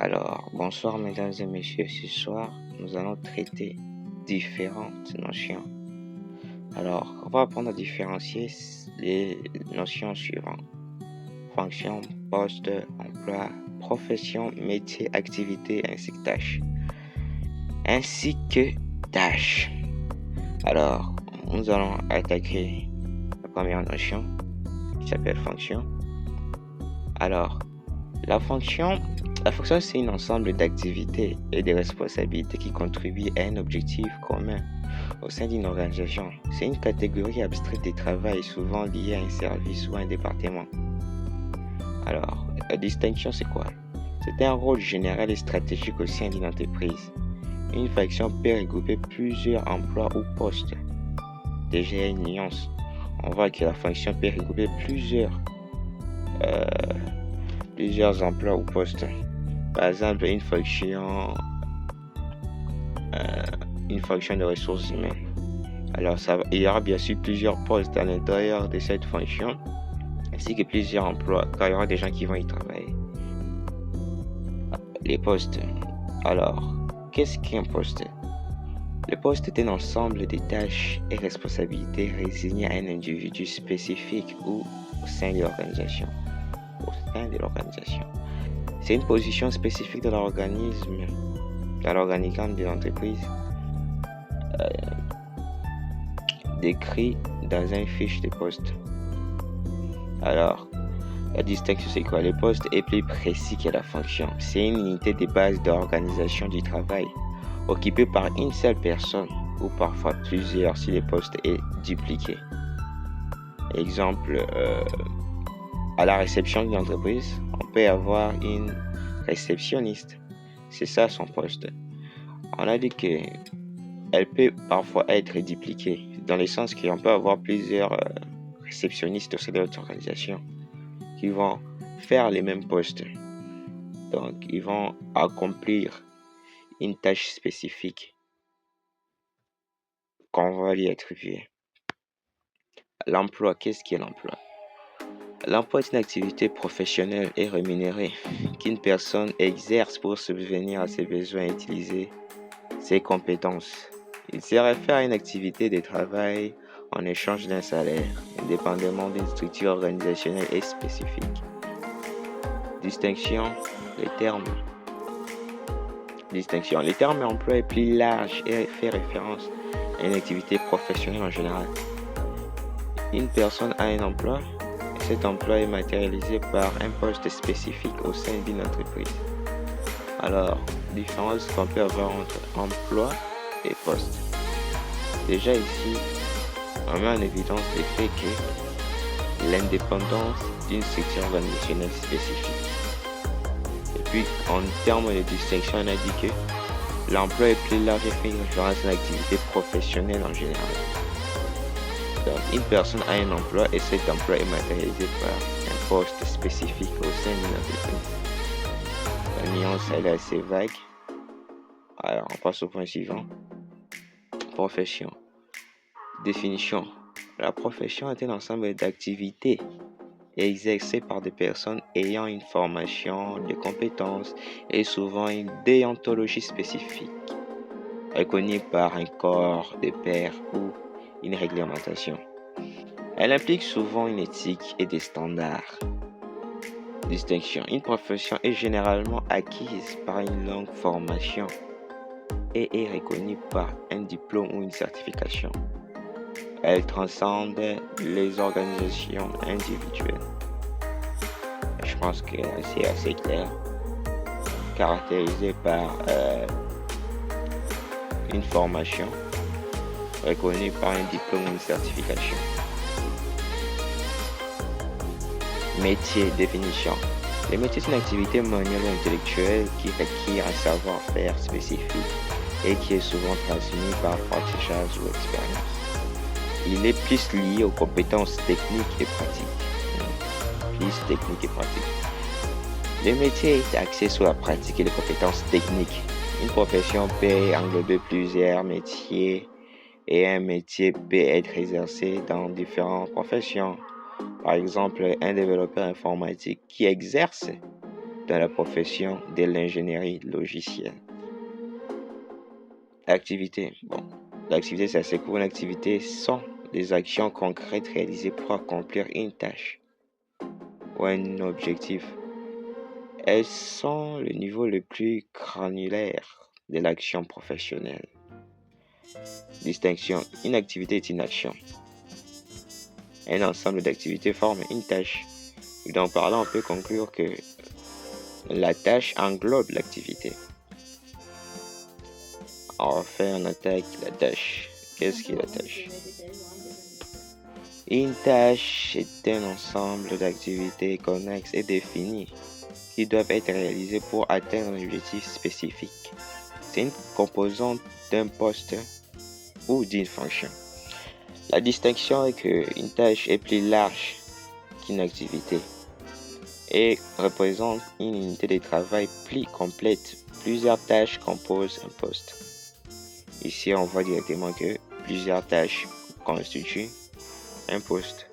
Alors, bonsoir mesdames et messieurs, ce soir, nous allons traiter différentes notions. Alors, on va apprendre à différencier les notions suivantes. Fonction, poste, emploi, profession, métier, activité, ainsi que tâches. Alors, nous allons attaquer la première notion qui s'appelle fonction. Alors, la fonction, c'est un ensemble d'activités et de responsabilités qui contribuent à un objectif commun au sein d'une organisation. C'est une catégorie abstraite de travail souvent liée à un service ou à un département. Alors, la distinction, c'est quoi? C'est un rôle général et stratégique au sein d'une entreprise. Une fonction peut regrouper plusieurs emplois ou postes. Déjà, il y a une nuance. On voit que la fonction peut regrouper plusieurs emplois ou postes. Par exemple, une fonction de ressources humaines. Alors, il y aura bien sûr plusieurs postes à l'intérieur de cette fonction, ainsi que plusieurs emplois, car il y aura des gens qui vont y travailler. Les postes. Alors, qu'est-ce qu'un poste? Le poste est un ensemble de tâches et responsabilités résignées à un individu spécifique ou au sein de l'organisation. C'est une position spécifique dans l'organigramme de l'entreprise, décrit dans une fiche de poste. Alors, la distinction, c'est quoi? Le poste est plus précis que la fonction. C'est une unité de base d'organisation du travail, occupée par une seule personne ou parfois plusieurs si le poste est dupliqué. Exemple, à la réception d'une entreprise, on peut avoir une réceptionniste. C'est ça son poste. On a dit qu'elle peut parfois être dupliquée, dans le sens qu'on peut avoir plusieurs réceptionnistes au sein de notre organisation qui vont faire les mêmes postes. Donc, ils vont accomplir une tâche spécifique qu'on va lui attribuer. L'emploi, qu'est-ce qu'est l'emploi? L'emploi est une activité professionnelle et rémunérée qu'une personne exerce pour subvenir à ses besoins et utiliser ses compétences. Il se réfère à une activité de travail en échange d'un salaire, indépendamment d'une structure organisationnelle et spécifique. Distinction, les termes. Le terme emploi est plus large et fait référence à une activité professionnelle en général. Une personne a un emploi. Cet emploi est matérialisé par un poste spécifique au sein d'une entreprise. Alors, différence qu'on peut avoir entre emploi et poste. Déjà ici, on met en évidence le fait que l'indépendance d'une structure organisationnelle spécifique. Et puis, en termes de distinction, on a dit que l'emploi est plus large et fait une référence à l'activité professionnelle en général. Donc, une personne a un emploi et cet emploi est matérialisé par un poste spécifique au sein d'une entreprise. La nuance, elle est assez vague. Alors, on passe au point suivant. Profession. Définition. La profession est un ensemble d'activités exercées par des personnes ayant une formation, des compétences et souvent une déontologie spécifique, reconnue par un corps de pairs ou une réglementation. Elle implique souvent une éthique et des standards. Distinction. Une profession est généralement acquise par une longue formation et est reconnue par un diplôme ou une certification. Elle transcende les organisations individuelles. Je pense que c'est assez clair. Caractérisée par une formation reconnue par un diplôme ou une certification. Métier, définition. Le métier est une activité manuelle ou intellectuelle qui requiert un savoir-faire spécifique et qui est souvent transmis par apprentissage ou expérience. Il est plus lié aux compétences techniques et pratiques. Le métier est axé sur la pratique et les compétences techniques. Une profession peut englober plusieurs métiers et un métier peut être exercé dans différentes professions. Par exemple, un développeur informatique qui exerce dans la profession de l'ingénierie logicielle. Activité. Bon, l'activité, ça c'est quoi une activité sont des actions concrètes réalisées pour accomplir une tâche ou un objectif. Elles sont le niveau le plus granulaire de l'action professionnelle. Distinction. Une activité est une action. Un ensemble d'activités forme une tâche. Et donc, par là, on peut conclure que la tâche englobe l'activité. Enfin, on attaque la tâche. Qu'est-ce qu'est la tâche? Une tâche est un ensemble d'activités connexes et définies qui doivent être réalisées pour atteindre un objectif spécifique. C'est une composante d'un poste ou d'une fonction. La distinction est qu'une tâche est plus large qu'une activité et représente une unité de travail plus complète. Plusieurs tâches composent un poste. Ici, on voit directement que plusieurs tâches constituent un poste.